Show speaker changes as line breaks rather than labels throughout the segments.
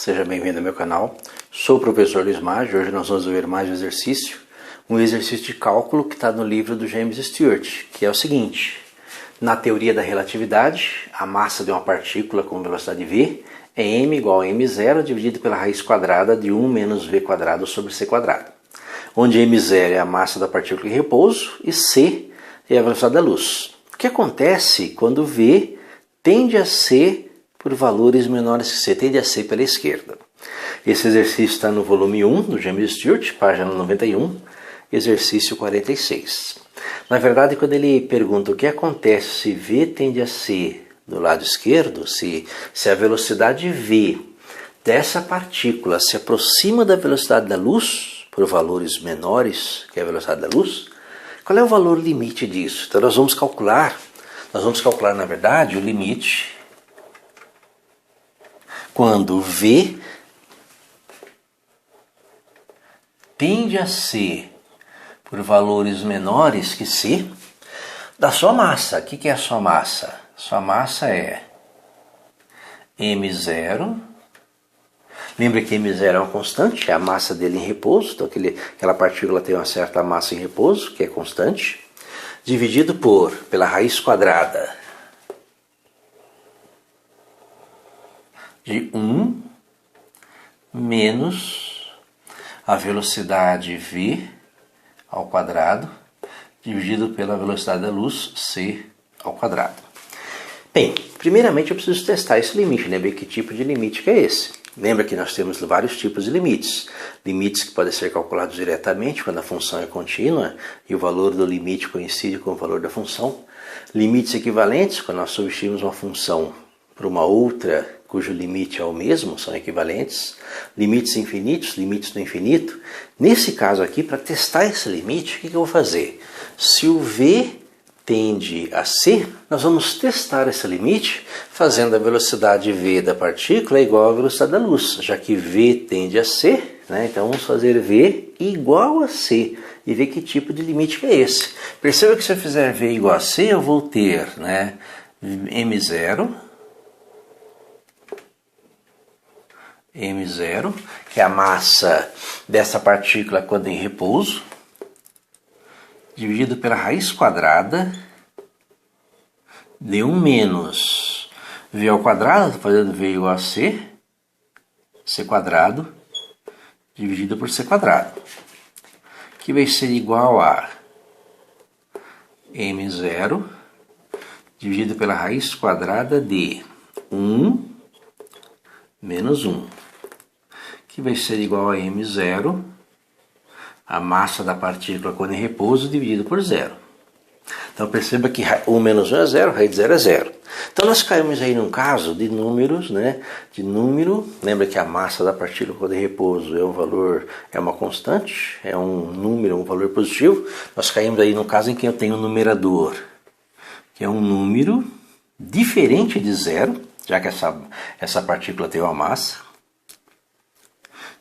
seja bem-vindo ao meu canal. Sou o professor Luiz Maggi. Hoje nós vamos ver mais um exercício de cálculo que está no livro do James Stewart, que é o seguinte: na teoria da relatividade, a massa de uma partícula com velocidade v é m igual a m0 dividido pela raiz quadrada de 1 menos v quadrado sobre c quadrado, onde m0 é a massa da partícula em repouso e c é a velocidade da luz. O que acontece quando v tende a ser por valores menores que c, tende a ser pela esquerda? Esse exercício está no volume 1 do James Stewart, página 91, exercício 46. Na verdade, quando ele pergunta o que acontece se v tende a ser do lado esquerdo, se a velocidade v dessa partícula se aproxima da velocidade da luz por valores menores que a velocidade da luz, qual é o valor limite disso? Então nós vamos calcular na verdade o limite quando v tende a ser por valores menores que c da sua massa. O que é a sua massa? Sua massa é m0. Lembra que m0 é uma constante, é a massa dele em repouso, então aquela partícula tem uma certa massa em repouso, que é constante, dividido pela raiz quadrada de 1 menos a velocidade v ao quadrado, dividido pela velocidade da luz c ao quadrado. Bem, primeiramente eu preciso testar esse limite, né? Ver que tipo de limite que é esse. Lembra que nós temos vários tipos de limites. Limites que podem ser calculados diretamente quando a função é contínua e o valor do limite coincide com o valor da função. Limites equivalentes, quando nós substituímos uma função por uma outra cujo limite é o mesmo, são equivalentes. Limites infinitos, limites do infinito. Nesse caso aqui, para testar esse limite, o que eu vou fazer? Se o v tende a c, nós vamos testar esse limite fazendo a velocidade v da partícula igual à velocidade da luz, já que v tende a c, né? Então vamos fazer v igual a c e ver que tipo de limite que é esse. Perceba que se eu fizer v igual a c, eu vou ter, né, m0, que é a massa dessa partícula quando em repouso, dividido pela raiz quadrada de 1 menos v ao quadrado, estou fazendo v igual a c quadrado, dividido por c quadrado, que vai ser igual a m0 dividido pela raiz quadrada de 1 menos 1, que vai ser igual a m0, a massa da partícula quando em repouso, dividido por 0. Então perceba que 1 menos 1 é 0, raiz de 0 é 0. Então nós caímos aí num caso de números, né? De número, lembra que a massa da partícula quando em repouso é um valor, é uma constante, é um número, um valor positivo. Nós caímos aí no caso em que eu tenho um numerador, que é um número diferente de 0, já que essa partícula tem uma massa,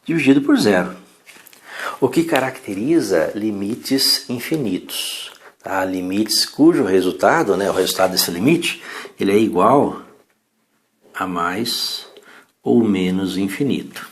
dividido por 0. O que caracteriza limites infinitos. Tá? Limites cujo resultado, né, o resultado desse limite, ele é igual a mais ou menos infinito.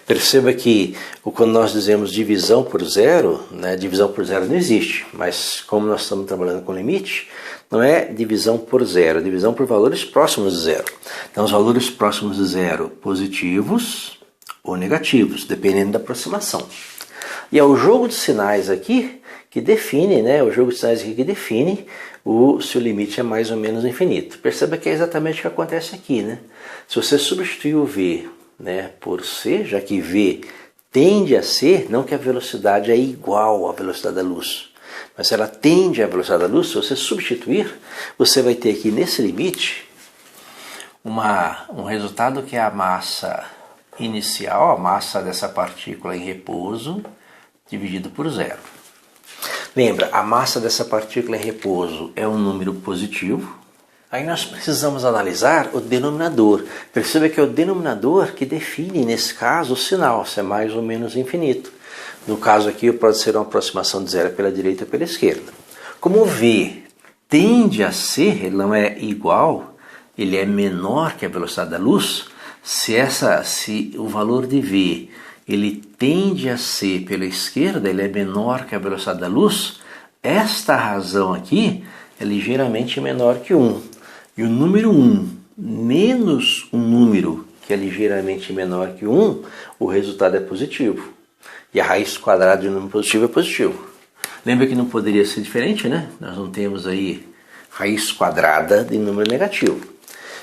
Perceba que quando nós dizemos divisão por 0, né, divisão por 0 não existe, mas como nós estamos trabalhando com limite, não é divisão por 0, é divisão por valores próximos de 0. Então os valores próximos de 0 positivos ou negativos, dependendo da aproximação. E é o jogo de sinais aqui que define, né? O jogo de sinais aqui que define se o limite é mais ou menos infinito. Perceba que é exatamente o que acontece aqui, né? Se você substituir o v, né, por c, já que v tende a ser, não que a velocidade é igual à velocidade da luz, mas se ela tende à velocidade da luz, se você substituir, você vai ter aqui nesse limite um resultado que é a massa inicial, a massa dessa partícula em repouso, dividido por 0. Lembra, a massa dessa partícula em repouso é um número positivo. Aí nós precisamos analisar o denominador. Perceba que é o denominador que define, nesse caso, o sinal, se é mais ou menos infinito. No caso aqui, pode ser uma aproximação de 0 pela direita ou pela esquerda. Como o v tende a ser, ele não é igual, ele é menor que a velocidade da luz, se o valor de V ele tende a ser pela esquerda, ele é menor que a velocidade da luz, esta razão aqui é ligeiramente menor que 1. E o número 1 menos um número que é ligeiramente menor que 1, o resultado é positivo. E a raiz quadrada de um número positivo é positivo. Lembra que não poderia ser diferente, né? Nós não temos aí raiz quadrada de número negativo.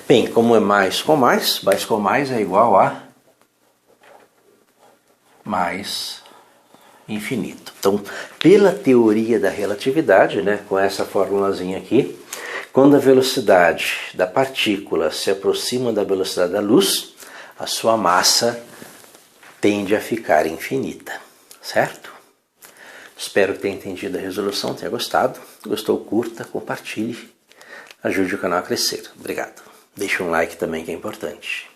Bem, como é mais com mais é igual a mais infinito. Então, pela teoria da relatividade, né, com essa formulazinha aqui, quando a velocidade da partícula se aproxima da velocidade da luz, a sua massa tende a ficar infinita, certo? Espero que tenha entendido a resolução, tenha gostado. Gostou, curta, compartilhe, ajude o canal a crescer. Obrigado. Deixe um like também que é importante.